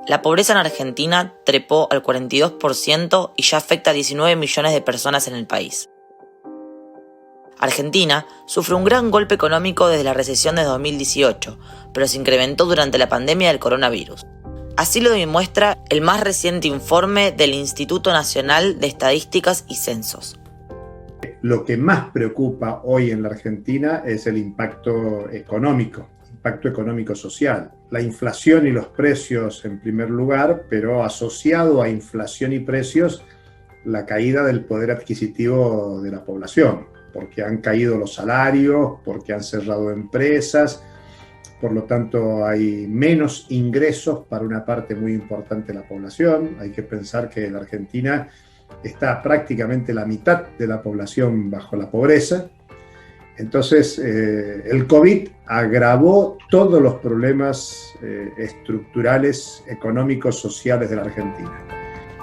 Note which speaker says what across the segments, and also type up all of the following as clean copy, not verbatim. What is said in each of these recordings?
Speaker 1: La pobreza en Argentina trepó al 42% y ya afecta a 19 millones de personas en el país. Argentina sufre un gran golpe económico desde la recesión de 2018, pero se incrementó durante la pandemia del coronavirus. Así lo demuestra el más reciente informe del Instituto Nacional de Estadísticas y Censos.
Speaker 2: Lo que más preocupa hoy en la Argentina es el impacto económico social. La inflación y los precios en primer lugar, pero asociado a inflación y precios, la caída del poder adquisitivo de la población, porque han caído los salarios, porque han cerrado empresas, por lo tanto hay menos ingresos para una parte muy importante de la población. Hay que pensar que en la Argentina está prácticamente la mitad de la población bajo la pobreza. Entonces, el COVID agravó todos los problemas estructurales, económicos, sociales de la Argentina.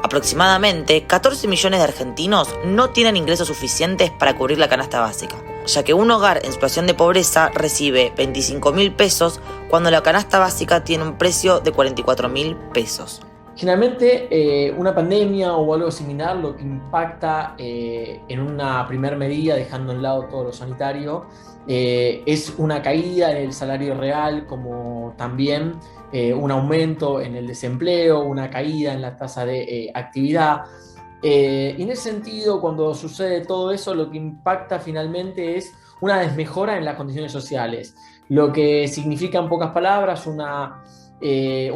Speaker 1: Aproximadamente 14 millones de argentinos no tienen ingresos suficientes para cubrir la canasta básica, ya que un hogar en situación de pobreza recibe 25.000 pesos cuando la canasta básica tiene un precio de 44.000 pesos.
Speaker 3: Generalmente una pandemia o algo similar lo que impacta en una primera medida, dejando a un lado todo lo sanitario, es una caída en el salario real, como también un aumento en el desempleo, una caída en la tasa de actividad. Y en ese sentido, cuando sucede todo eso, lo que impacta finalmente es una desmejora en las condiciones sociales, lo que significa en pocas palabras un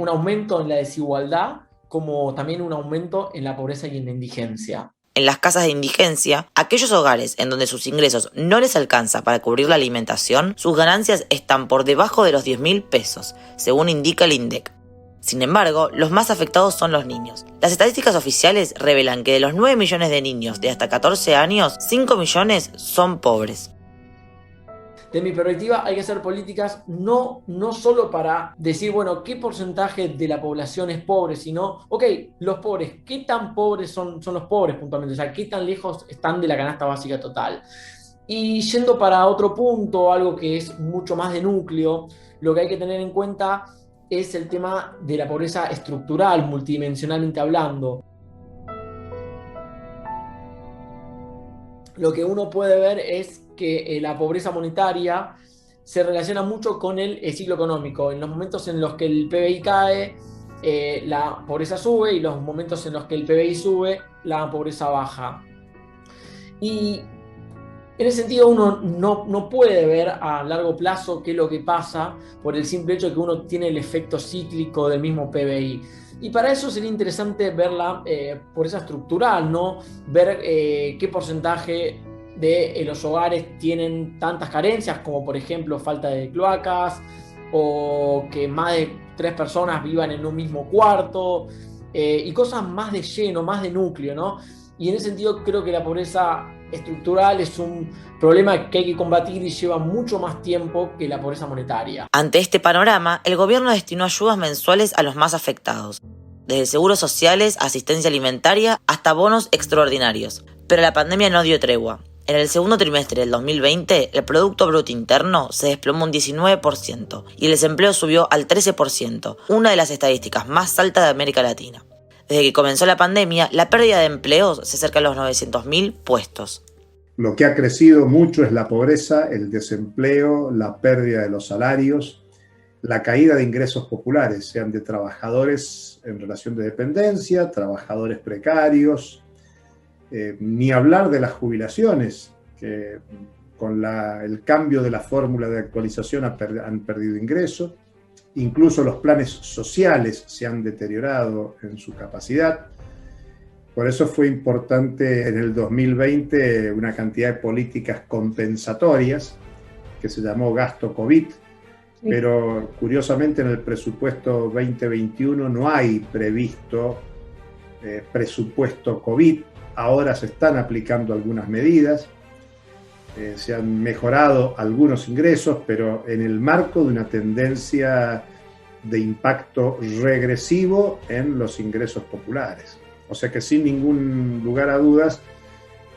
Speaker 3: aumento en la desigualdad, como también un aumento en la pobreza y en la indigencia.
Speaker 1: En las casas de indigencia, aquellos hogares en donde sus ingresos no les alcanza para cubrir la alimentación, sus ganancias están por debajo de los 10.000 pesos, según indica el INDEC. Sin embargo, los más afectados son los niños. Las estadísticas oficiales revelan que de los 9 millones de niños de hasta 14 años, 5 millones son pobres.
Speaker 3: De mi perspectiva, hay que hacer políticas no solo para decir, bueno, qué porcentaje de la población es pobre, sino, ok, los pobres, ¿qué tan pobres son los pobres puntualmente? O sea, ¿qué tan lejos están de la canasta básica total? Y yendo para otro punto, algo que es mucho más de núcleo, lo que hay que tener en cuenta es el tema de la pobreza estructural, multidimensionalmente hablando. Lo que uno puede ver es que la pobreza monetaria se relaciona mucho con el ciclo económico. En los momentos en los que el PBI cae, la pobreza sube, y los momentos en los que el PBI sube, la pobreza baja. Y en ese sentido uno no puede ver a largo plazo qué es lo que pasa por el simple hecho de que uno tiene el efecto cíclico del mismo PBI. Y para eso sería interesante ver la pobreza estructural, ¿no? Ver qué porcentaje de los hogares tienen tantas carencias, como por ejemplo falta de cloacas, o que más de 3 personas vivan en un mismo cuarto, y cosas más de lleno, más de núcleo, ¿no? Y en ese sentido creo que la pobreza estructural es un problema que hay que combatir y lleva mucho más tiempo que la pobreza monetaria.
Speaker 1: Ante este panorama, el gobierno destinó ayudas mensuales a los más afectados, desde seguros sociales, asistencia alimentaria, hasta bonos extraordinarios. Pero la pandemia no dio tregua. En el segundo trimestre del 2020, el Producto Bruto Interno se desplomó un 19% y el desempleo subió al 13%, una de las estadísticas más altas de América Latina. Desde que comenzó la pandemia, la pérdida de empleos se acerca a los 900.000 puestos.
Speaker 2: Lo que ha crecido mucho es la pobreza, el desempleo, la pérdida de los salarios, la caída de ingresos populares, sean de trabajadores en relación de dependencia, trabajadores precarios, ni hablar de las jubilaciones, que con el cambio de la fórmula de actualización han perdido ingresos. Incluso los planes sociales se han deteriorado en su capacidad. Por eso fue importante en el 2020 una cantidad de políticas compensatorias que se llamó gasto COVID, pero curiosamente en el presupuesto 2021 no hay previsto presupuesto COVID. Ahora se están aplicando algunas medidas, se han mejorado algunos ingresos, pero en el marco de una tendencia de impacto regresivo en los ingresos populares. O sea que sin ningún lugar a dudas,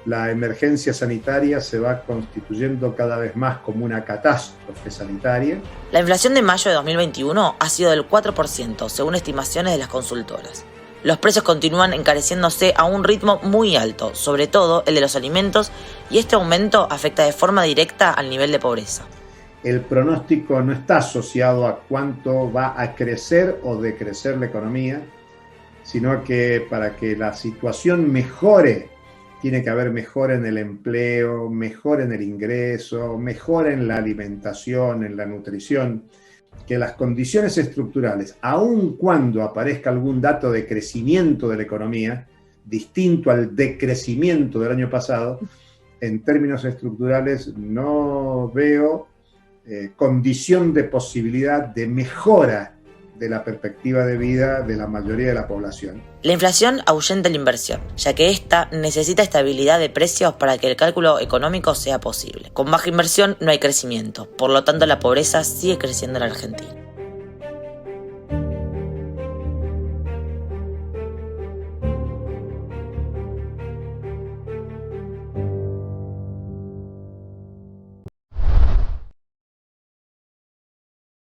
Speaker 2: la emergencia sanitaria se va constituyendo cada vez más como una catástrofe sanitaria.
Speaker 1: La inflación de mayo de 2021 ha sido del 4%, según estimaciones de las consultoras. Los precios continúan encareciéndose a un ritmo muy alto, sobre todo el de los alimentos, y este aumento afecta de forma directa al nivel de pobreza.
Speaker 2: El pronóstico no está asociado a cuánto va a crecer o decrecer la economía, sino que para que la situación mejore, tiene que haber mejora en el empleo, mejora en el ingreso, mejora en la alimentación, en la nutrición, que las condiciones estructurales, aun cuando aparezca algún dato de crecimiento de la economía, distinto al decrecimiento del año pasado, en términos estructurales no veo condición de posibilidad de mejora de la perspectiva de vida de la mayoría de la población.
Speaker 1: La inflación ahuyenta la inversión, ya que ésta necesita estabilidad de precios para que el cálculo económico sea posible. Con baja inversión no hay crecimiento, por lo tanto la pobreza sigue creciendo en Argentina.